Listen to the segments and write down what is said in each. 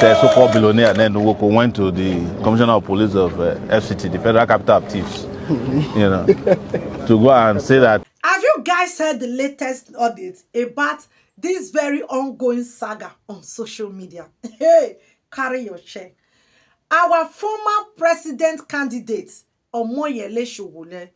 so-called billionaire Ned Nwoko went to the Commissioner of Police of FCT, the Federal Capital of Thieves, you know, to go and say that. Have you guys heard the latest audit about this very ongoing saga on social media? Hey, carry your check. Our former president candidate, Omoyele Sowore,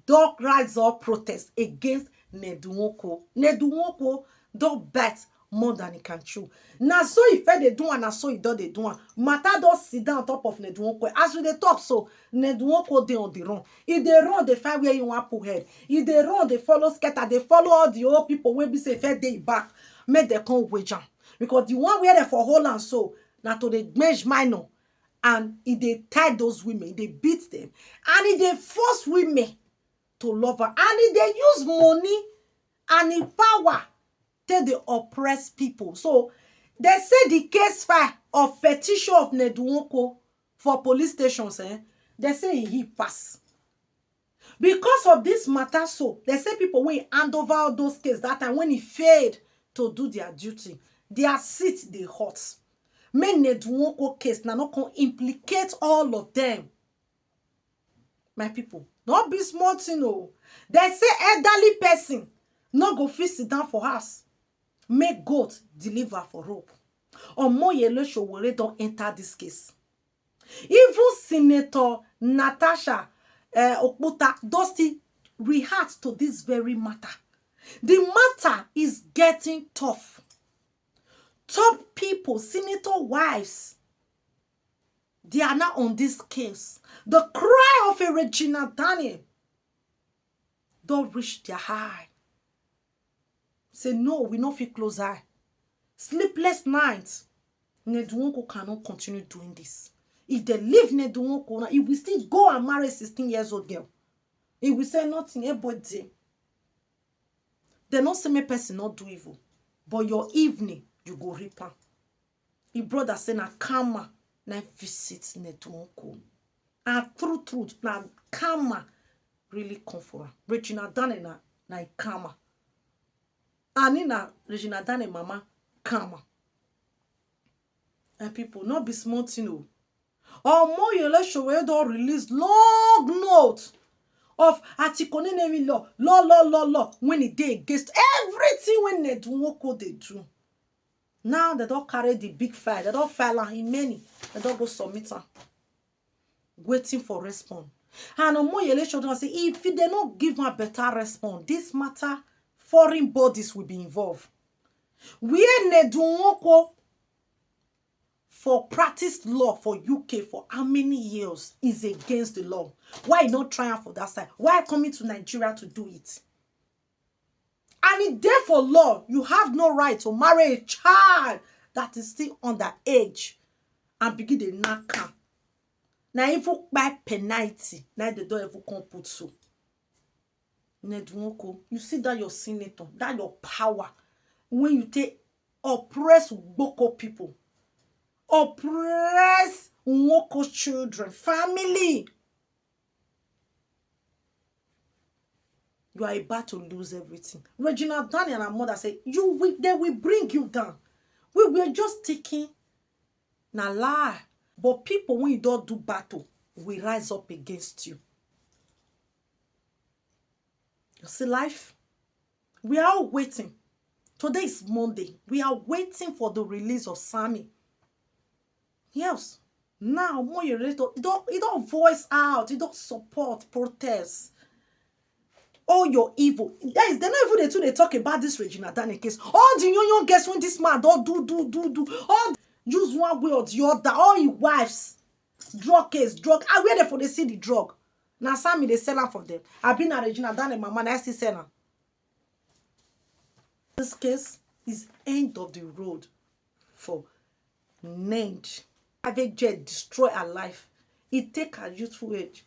dog rise up protest against Ned Nwoko. Ned Nwoko don't bet more than he can chew. Now so if they do and so he do they do. Matter don't sit down on top of Ned Nwoko. As we they talk so, Ned Nwoko they on the run. If they run, they find where you want put head. If they run, they follow scatter. They follow all the old people when be say fair day back. Make they come wage am. Because the one where they for hold and so now to the measure minor. And if they tie those women, they beat them. And if they force women to love her. And if they use money and in power till they oppress people. So they say the case file of petition of Ned Nwoko for police stations, they say he pass. Because of this matter, so they say people will hand over all those cases that time when he failed to do their duty. Their seat they hot. Make Ned Nwoko case now not can implicate all of them. My people, not be smart, you know. They say elderly person not go fit sit down for us. Make goat deliver for rope. Omoyele Sowore don't enter this case. Even Senator Natasha Okputa does still react to this very matter. The matter is getting tough. Top people, senator wives, they are now on this case. The cry of a Regina Daniels don't reach their high. Say, no, we not feel close eye. Sleepless nights. Ned Nwoko cannot continue doing this. If they leave Ned Nwoko, he will still go and marry a 16-year-old girl. He will say nothing, everybody. They not say me person not do evil. But your evening, you go reap am. His brother say na karma na visit Ned Nwoko. And truth na karma really come for her. Regina Daniels na karma. And na Regina Daniels mama karma. And people not be smart, you know. Omoyele Sowore don release long note of Atikonenemi law when it dey against everything when Ned Nwoko they do. Now they don't carry the big file. They don't file in many. They don't go submit her. Waiting for response. And Omoyele Sowore say if they don't give her better response, this matter foreign bodies will be involved. Where Ned Nwoko for practiced law for UK for how many years is against the law? Why not trying for that side? Why coming to Nigeria to do it? And it there for law, you have no right to marry a child that is still underage and begin the knock. Now if you buy penalty, now they don't ever come put so. Ned Nwoko, you see that your senator, that your power, when you take oppress Boko people, oppress Nwoko children, family, you are about to lose everything. Regina Daniels and her mother say, they will bring you down. We were just taking na lie. But people, when you don't do battle, will rise up against you. You see life? We are all waiting. Today is Monday. We are waiting for the release of Sammy. Yes. Now, more you don't voice out. You don't support protests. All your evil. Guys, they're not even they talk about this Regina Daniels case. All the young girls when this man don't do. All use one way or the other. All your wives. Drug case, drug. I where they for they see the drug. Now Sammy they sell her for them. I've been a Regina Daniels mama and I still sell her. This case is end of the road for Ned. Private jet destroy her life. It take her youthful age.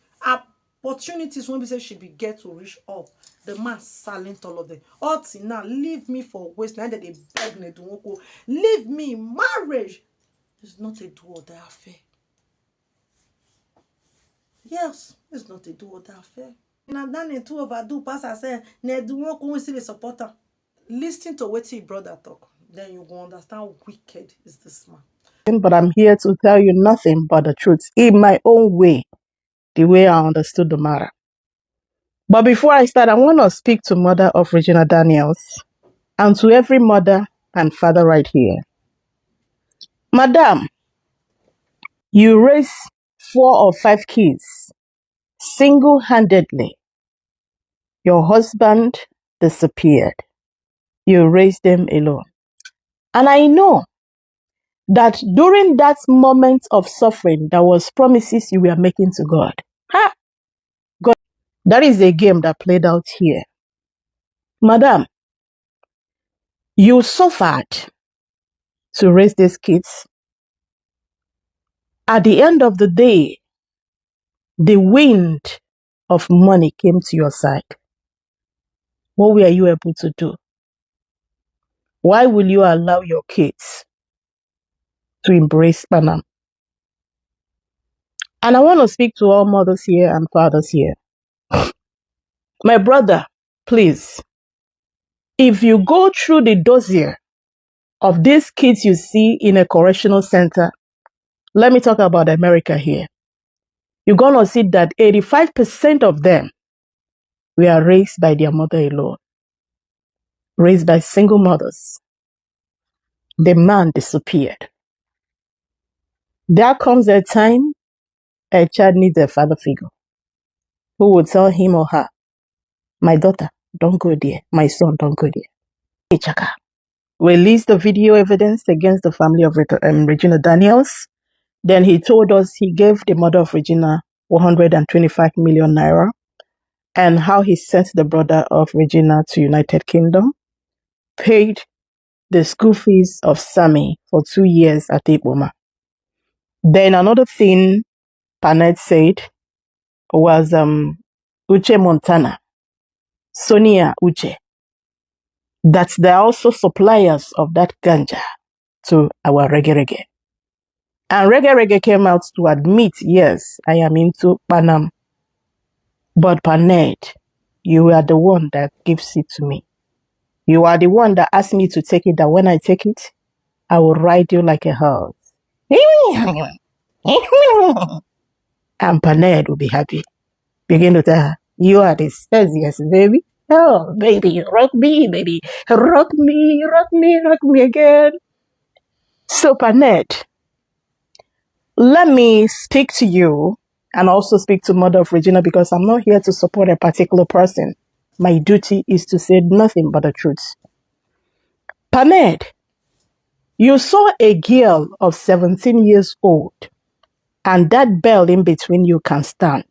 Opportunities when we say she be get to reach up. The man silent all of them. All till now, leave me for waste. Now that they beg Ned Nwoko, leave me. Marriage is not a do or die affair. Yes, it's not a do or die affair. And then it too overdo. Pastor say Ned Nwoko will see the supporter. Listen to what your brother talk. Then you go understand how wicked is this man. but I'm here to tell you nothing but the truth in my own way, the way I understood the matter. But before I start, I want to speak to mother of Regina Daniels and to every mother and father right here. Madam, you raised 4 or 5 kids single-handedly. Your husband disappeared. You raised them alone. And I know that during that moment of suffering, there was promises you were making to God. Ha! God, that is a game that played out here. Madam, you suffered to raise these kids. At the end of the day, the wind of money came to your side. What were you able to do? Why will you allow your kids to embrace Panam? And I want to speak to all mothers here and fathers here. My brother, please, if you go through the dossier of these kids you see in a correctional center, let me talk about America here. You're going to see that 85% of them were raised by their mother alone, raised by single mothers. The man disappeared. There comes a time a child needs a father figure who will tell him or her, my daughter, don't go there. My son, don't go there. Ichaka released the video evidence against the family of Regina Daniels. Then he told us he gave the mother of Regina 125 million naira, and how he sent the brother of Regina to United Kingdom, paid the school fees of Sammy for 2 years at Iboma. Then another thing Panet said was Uche Montana, Sonia Uche, that they're also suppliers of that ganja to our Reggae Reggae. And Reggae Reggae came out to admit, yes, I am into Panam. But Panet, you are the one that gives it to me. You are the one that asked me to take it, that when I take it, I will ride you like a horse. And Panet will be happy. Begin to tell her, you are the sexiest, baby. Oh, baby, rock me, baby. Rock me, rock me, rock me again. So, Panet, let me speak to you and also speak to Mother of Regina, because I'm not here to support a particular person. My duty is to say nothing but the truth. Panet, you saw a girl of 17 years old, and that bell in between you can stand.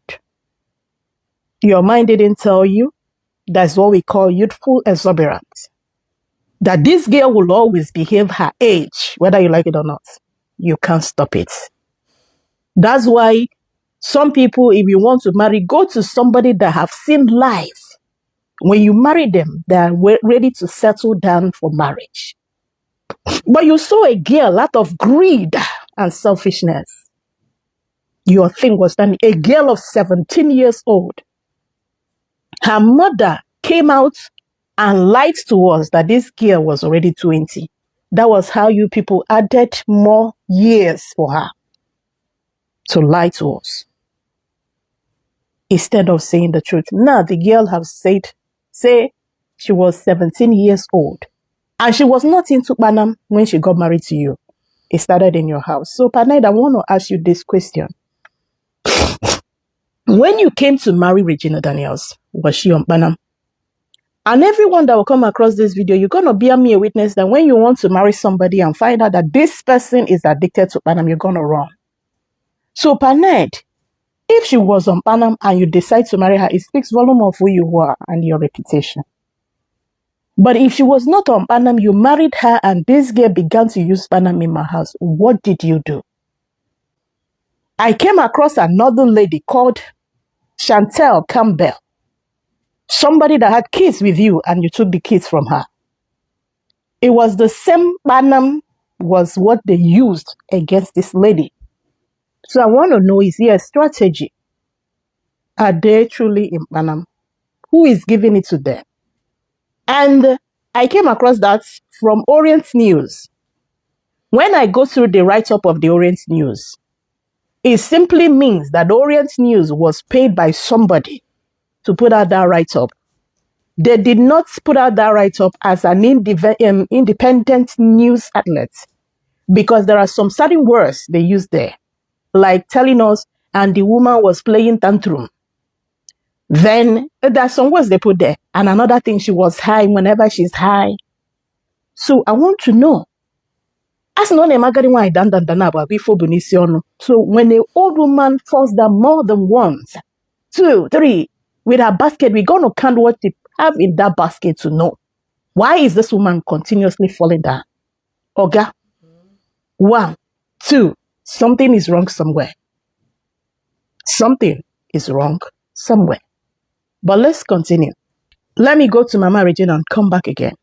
Your mind didn't tell you that's what we call youthful exuberance. That this girl will always behave her age, whether you like it or not. You can't stop it. That's why some people, if you want to marry, go to somebody that have seen life. When you marry them, they are ready to settle down for marriage. But you saw a girl out of greed and selfishness. Your thing was done. A girl of 17 years old. Her mother came out and lied to us that this girl was already 20. That was how you people added more years for her to lie to us, instead of saying the truth. Now the girl has say she was 17 years old, and she was not into Panam when she got married to you. It started in your house. So Panay, I want to ask you this question. When you came to marry Regina Daniels, was she on Panam? And everyone that will come across this video, you're going to bear me a witness that when you want to marry somebody and find out that this person is addicted to Panam, you're going to run. So Paned, if she was on Panam and you decide to marry her, it speaks volume of who you are and your reputation. But if she was not on Panam, you married her and this girl began to use Panam in my house, what did you do? I came across another lady called Chantel Campbell. Somebody that had kids with you and you took the kids from her. It was the same Panam was what they used against this lady. So I want to know, is there a strategy? Are they truly in Panam? Who is giving it to them? And I came across that from Orient News. When I go through the write-up of the Orient News, it simply means that Orient News was paid by somebody to put out that write-up. They did not put out that write-up as an independent news outlet because there are some certain words they use there, like telling us, and the woman was playing tantrum. Then there's some words they put there. And another thing, she was high whenever she's high. So I want to know. As no name why before Benicio. So when an old woman falls down more than once, 2, 3, with her basket, we're going to count what they have in that basket to know. Why is this woman continuously falling down? Oga, 1, 2, something is wrong somewhere. Something is wrong somewhere. But let's continue. Let me go to Mama Regina and come back again.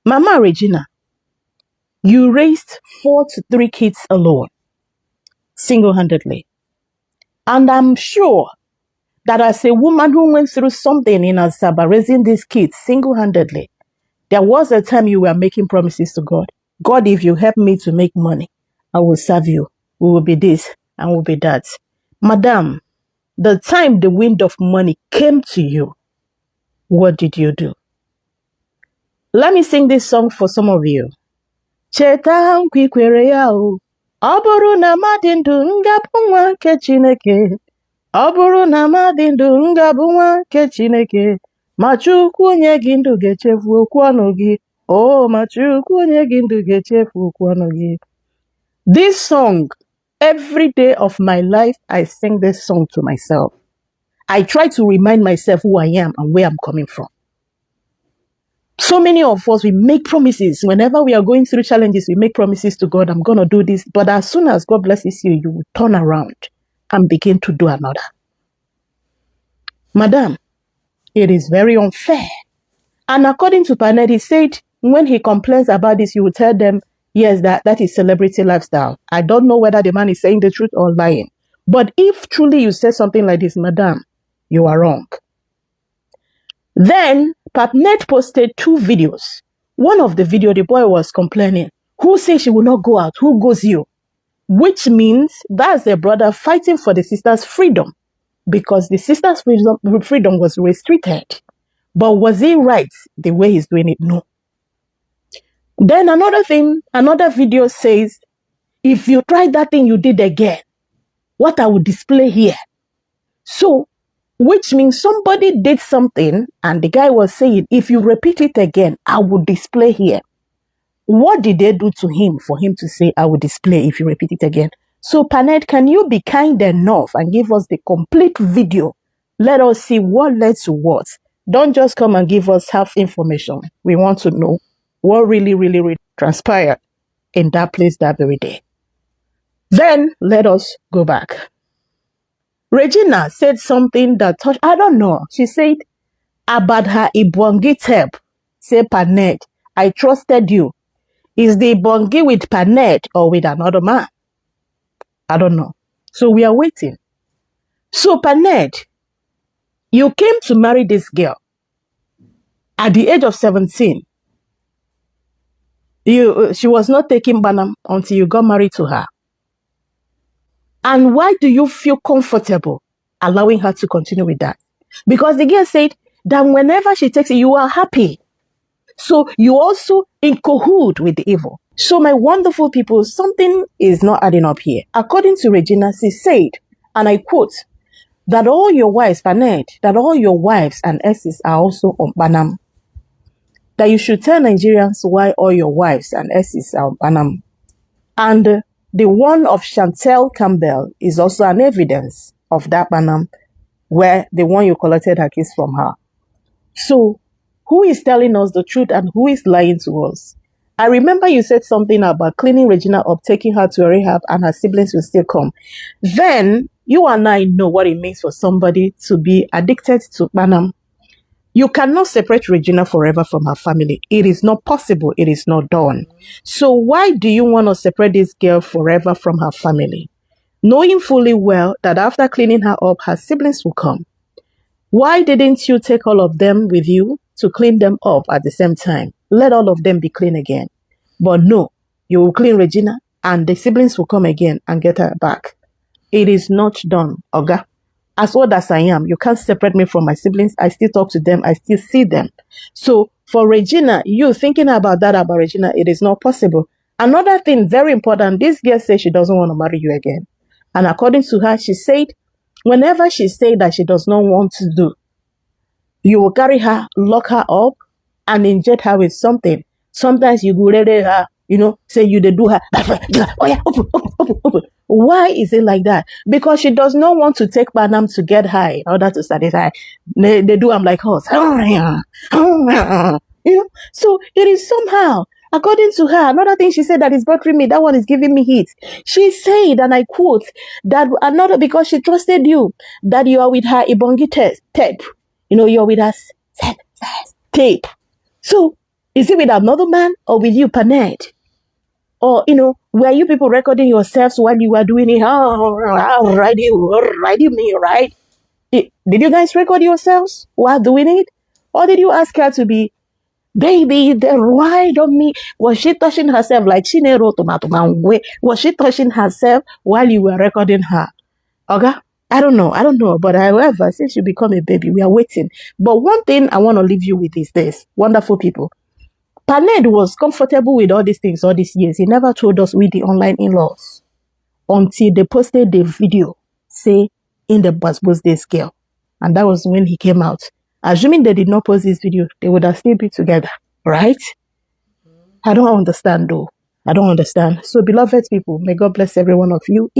Mama Regina, you raised 4 to 3 kids alone, single-handedly. And I'm sure that as a woman who went through something in Asaba raising these kids single-handedly, there was a time you were making promises to God. God, if you help me to make money, I will serve you. We will be this and we will be that. Madam, the time the wind of money came to you, what did you do? Let me sing this song for some of you. Cheta nkwikwere ya o. Ọ bụrụ na mmadụ ndụ ngabụ nwa nke Chineke. Ọ bụrụ na mmadụ ndụ ngabụ nwa nke Chineke. Ma Chukwu onye gị ndụ ga-echefu okwu ọnụ gị. Oh, ma Chukwu onye gị ndụ ga-echefu okwu ọnụ gị. This song, every day of my life, I sing this song to myself. I try to remind myself who I am and where I'm coming from. So many of us, we make promises. Whenever we are going through challenges, we make promises to God, I'm going to do this. But as soon as God blesses you, you will turn around and begin to do another. Madam, it is very unfair. And according to Paned, he said, when he complains about this, you will tell them, yes, that is celebrity lifestyle. I don't know whether the man is saying the truth or lying. But if truly you say something like this, madam, you are wrong. Then, Papnet posted 2 videos. One of the video, the boy was complaining. Who says she will not go out? Who goes you? Which means that's a brother fighting for the sister's freedom. Because the sister's freedom was restricted. But was he right the way he's doing it? No. Then another video says, if you try that thing you did again, what I will display here. So, which means somebody did something and the guy was saying, if you repeat it again, I will display here. What did they do to him for him to say, I will display if you repeat it again? So, Paned, can you be kind enough and give us the complete video? Let us see what led to what. Don't just come and give us half information. We want to know what really transpired in that place that very day. Then, let us go back. Regina said something that touched, I don't know. She said, about her Ibongi tape. Say, Paned, I trusted you. Is the Ibongi with Paned or with another man? I don't know. So we are waiting. So, Paned, you came to marry this girl. At the age of 17, she was not taking Banam until you got married to her. And why do you feel comfortable allowing her to continue with that? Because the girl said that whenever she takes it, you are happy. So you also in cahoot with the evil. So my wonderful people, something is not adding up here. According to Regina, she said, and I quote, that all your wives, Paned, that all your wives and exes are also on Banam. That you should tell Nigerians why all your wives and exes are on Banam. And the one of Chantel Campbell is also an evidence of that Banam, where the one you collected her kiss from her. So, who is telling us the truth and who is lying to us? I remember you said something about cleaning Regina up, taking her to a rehab, and her siblings will still come. Then, you and I know what it means for somebody to be addicted to Banam. You cannot separate Regina forever from her family. It is not possible. It is not done. So why do you want to separate this girl forever from her family? Knowing fully well that after cleaning her up, her siblings will come. Why didn't you take all of them with you to clean them up at the same time? Let all of them be clean again. But no, you will clean Regina and the siblings will come again and get her back. It is not done, Oga. As old as I am, you can't separate me from my siblings. I still talk to them. I still see them. So for Regina, you thinking about that about Regina, it is not possible. Another thing, very important, this girl says she doesn't want to marry you again. And according to her, she said, whenever she said that she does not want to do, you will carry her, lock her up, and inject her with something. Sometimes you go ready her, say you they do her. Oh yeah, open. Why is it like that? Because she does not want to take Panam to get high in order to satisfy. They do I'm like horse. So it is somehow, according to her, another thing she said that is bothering me, that one is giving me heat. She said, and I quote, that another, because she trusted you, that you are with her Ibongi tape. You're with us tape. So, is it with another man or with you, Paned? Or, were you people recording yourselves while you were doing it? Alrighty, me, right? Did you guys record yourselves while doing it? Or did you ask her to be, baby, then ride on me? Was she touching herself like she never tomato man? Was she touching herself while you were recording her? Okay? I don't know. But however, since you become a baby, we are waiting. But one thing I want to leave you with is this, wonderful people. Paned was comfortable with all these things all these years. He never told us with the online in-laws until they posted the video, say, in the birthday scale. And that was when he came out. Assuming they did not post this video, they would have still been together, right? I don't understand though. I don't understand. So beloved people, may God bless every one of you.